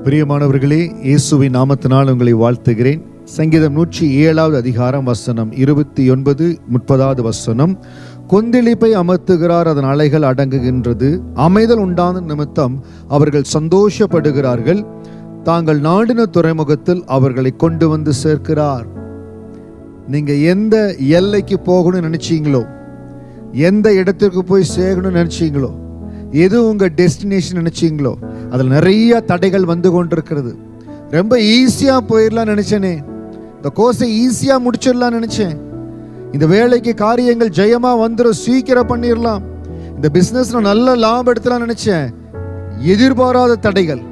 பிரியமானவர்களே, இயேசுவின் நாமத்தினால் உங்களை வாழ்த்துகிறேன். சங்கீதம் 107 அதிகாரம் வசனம் 29, 30 வசனம். கொந்தளிப்பை அமர்த்துகிறார், அதன் அலைகள் அடங்குகின்றது. அமைதல் உண்டான நிமித்தம் அவர்கள் சந்தோஷப்படுகிறார்கள். தாங்கள் நாடின துறைமுகத்தில் அவர்களை கொண்டு வந்து சேர்க்கிறார். நீங்க எந்த எல்லைக்கு போகணும்னு நினைச்சீங்களோ, எந்த இடத்திற்கு போய் சேரணும்னு நினைச்சீங்களோ, எது உங்க டெஸ்டினேஷன் நினைச்சீங்களோ, அதில் நிறைய தடைகள் வந்து கொண்டிருக்கிறது. ரொம்ப ஈஸியா போயிடலாம் நினைச்சேனே, இந்த கோர்ஸை ஈஸியா முடிச்சிடலாம் நினைச்சேன், இந்த வேலைக்கு காரியங்கள் ஜெயமா வந்துடும், சீக்கிரம் பண்ணிடலாம், இந்த பிசினஸ்ல நல்ல லாபம் எடுத்துலாம் நினைச்சேன். எதிர்பாராத தடைகள்,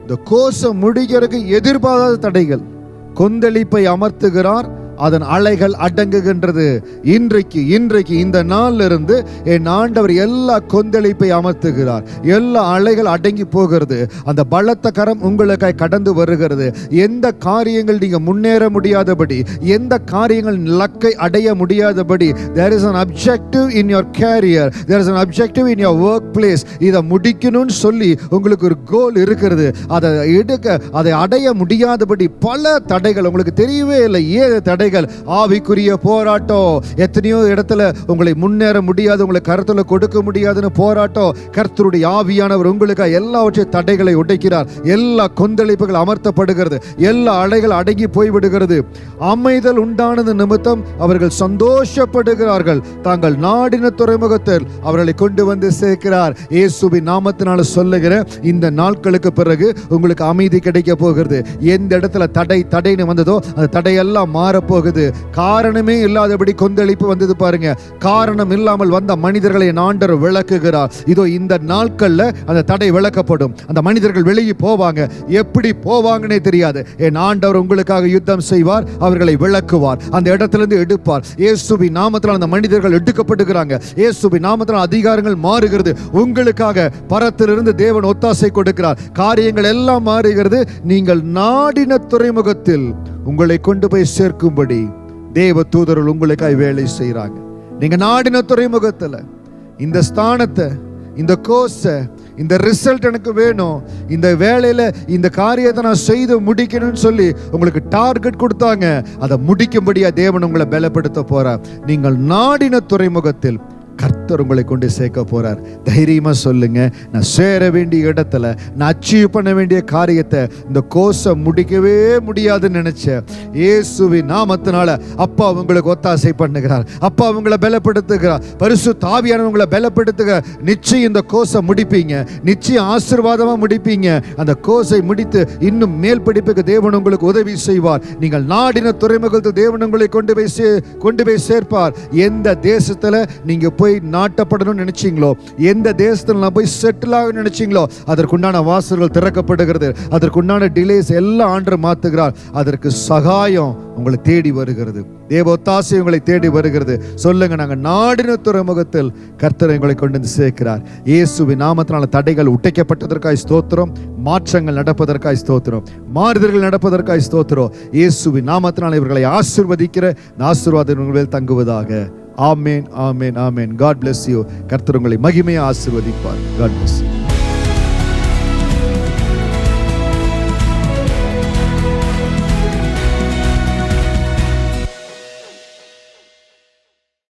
இந்த கோர்ஸை முடிக்கிறதுக்கு எதிர்பாராத தடைகள். கொந்தளிப்பை அமர்த்துகிறார், அதன் அலைகள் அடங்குகின்றது. இன்றைக்கு இந்த நாள்ல இருந்து என் ஆண்டவர் எல்லா கொந்தளிப்பை அமர்த்துகிறார், எல்லா அலைகள் அடங்கி போகிறது. அந்த பலத்த கரம் உங்களுக்காய் கடந்து வருகிறது. எந்த காரியங்கள் நீங்க முன்னேற முடியாதபடி, எந்த காரியங்கள் லக்கை அடைய முடியாதபடி, there is an objective in your career, there is an objective in your workplace. இதை முடிக்கணும்னு சொல்லி உங்களுக்கு ஒரு கோல் இருக்கிறது. அதை அடைய முடியாதபடி பல தடைகள் உங்களுக்கு தெரியவே இல்லை. ஏன் தடை? ஆவிக்குரிய போராட்டம். எத்தனையோ இடத்துல உங்களை முன்னேற முடியாது, உங்களை கருத்துல கொடுக்க முடியாதுன்னு போராட்டம். கர்த்தருடைய ஆவியானவர் உங்களுக்கு எல்லாவற்றையும் தடைகளை உடைக்கிறார். எல்லா கொந்தளிப்புகள் அமர்த்தப்படுகிறது, எல்லா அலைகள் அடங்கி போய்விடுகிறது. அமைதல் உண்டானது நிமித்தம் அவர்கள் சந்தோஷப்படுகிறார்கள். தாங்கள் நாடின துறைமுகத்தில் அவர்களை கொண்டு வந்து சேர்க்கிறார். இயேசுவின் நாமத்தினால சொல்லுகிற இந்த நாட்களுக்கு பிறகு உங்களுக்கு அமைதி கிடைக்க போகிறது. எந்த இடத்துல தடைன்னு வந்ததோ அந்த தடையெல்லாம் மாறப்போ போகுது. காரணமே இல்லாதபடி கொந்தளிப்பு வந்தது பாருங்க. காரணம் இல்லாமல் வந்த மனிதர்களை ஆண்டவர் விளக்குகிறார். இதோ இந்த நாட்கள்ல அந்த தடை விளக்கப்படும். அந்த மனிதர்கள் வெளியே போவாங்க. எப்படி போவாங்கன்னே தெரியாது. என் ஆண்டவர் உங்களுக்காக யுத்தம் செய்வார், அவர்களை விளக்குவார், அந்த இடத்திலிருந்து எடுப்பார். இயேசுவின் நாமத்தினால் அந்த மனிதர்கள் எடுக்கப்படுகிறாங்க. இயேசுவின் நாமத்தினால் அதிகாரங்கள் மாறுகிறது. உங்களுக்காக பரத்திலிருந்து தேவன் ஒத்தாசை கொடுக்கிறார். காரியங்கள் எல்லாம் மாறுகிறது. நீங்கள் நாடின துறைமுகத்தில் உங்களை கொண்டு போய் சேர்க்கும்படி தேவ தூதர்கள் உங்களுக்காய் வேலை செய்யறாங்க. நீங்க நாடின துறைமுகத்துல இந்த ஸ்தானத்தை, இந்த கோர்ஸை, இந்த ரிசல்ட் எனக்கு வேணும், இந்த வேலையில இந்த காரியத்தை நான் செய்து முடிக்கணும்னு சொல்லி உங்களுக்கு டார்கெட் கொடுத்தாங்க. அதை முடிக்கும்படியா தேவன் உங்களை பலப்படுத்த போறார். நீங்கள் நாடின துறைமுகத்தில் கர்த்தர் உங்களை கொண்டு சேர்க்க போறார். தைரியமா சொல்லுங்க, நான் சேர வேண்டிய இடத்துல, நான் அச்சீவ் பண்ண வேண்டிய காரியத்தை, இந்த கோர்ஸை முடிக்கவே முடியாதுன்னு நினைச்சேன். இயேசுவின் நாமத்தினால அப்பா உங்களுக்கு ஒத்தாசை பண்ணுகிறார். அப்பா உங்களை பலப்படுத்துகிறார். பரிசுத்த ஆவியானவர் உங்களை பலப்படுத்துகிறார். நிச்சயம் இந்த கோர்ஸை முடிப்பீங்க, நிச்சயம் ஆசீர்வாதமா முடிப்பீங்க. அந்த கோர்ஸை முடித்து இன்னும் மேல் படிப்புக்கு தேவன் உங்களுக்கு உதவி செய்வார். நீங்கள் நாடின துறைமுகத்தில் தேவன் உங்களை கொண்டு போய் சேர்ப்பார். எந்த தேசத்துல நீங்க போய் நாட்டப்படணும்னு நினைச்சீங்களோ, எந்த தேசத்தில் நான் போய் செட்டில் ஆக நினைச்சீங்களோ, அதற்குண்டான வாசல்கள் திறக்கப்படுகிறது. அதற்குண்டான டிலேஸ் எல்லாம் ஆண்டவர் மாத்துகிறார். அதற்கு சகாயம் உங்களை தேடி வருகிறது. தேவ ஒத்தாசை உங்களை தேடி வருகிறது. சொல்லுங்க, நாங்கள் நாடின துறைமுகத்தில் கர்த்தர் எங்களை கொண்டு வந்து சேர்க்கிறார். இயேசுவின் நாமத்தினால தடைகள் உடைக்கப்பட்டதற்காய் ஸ்தோத்திரம். மாற்றங்கள் நடப்பதற்காய் ஸ்தோத்திரம். மாறுதல்கள் நடப்பதற்காய் ஸ்தோத்திரம். இயேசுவின் நாமத்தினால இவர்களை ஆசீர்வதிக்கிற ஆசீர்வாதம் உங்கள் தங்குவதாக. ஆமென், ஆமென், ஆமென். God bless you. கர்த்தர் உங்களை மகிமையை ஆசீர்வதிப்பார். God bless you.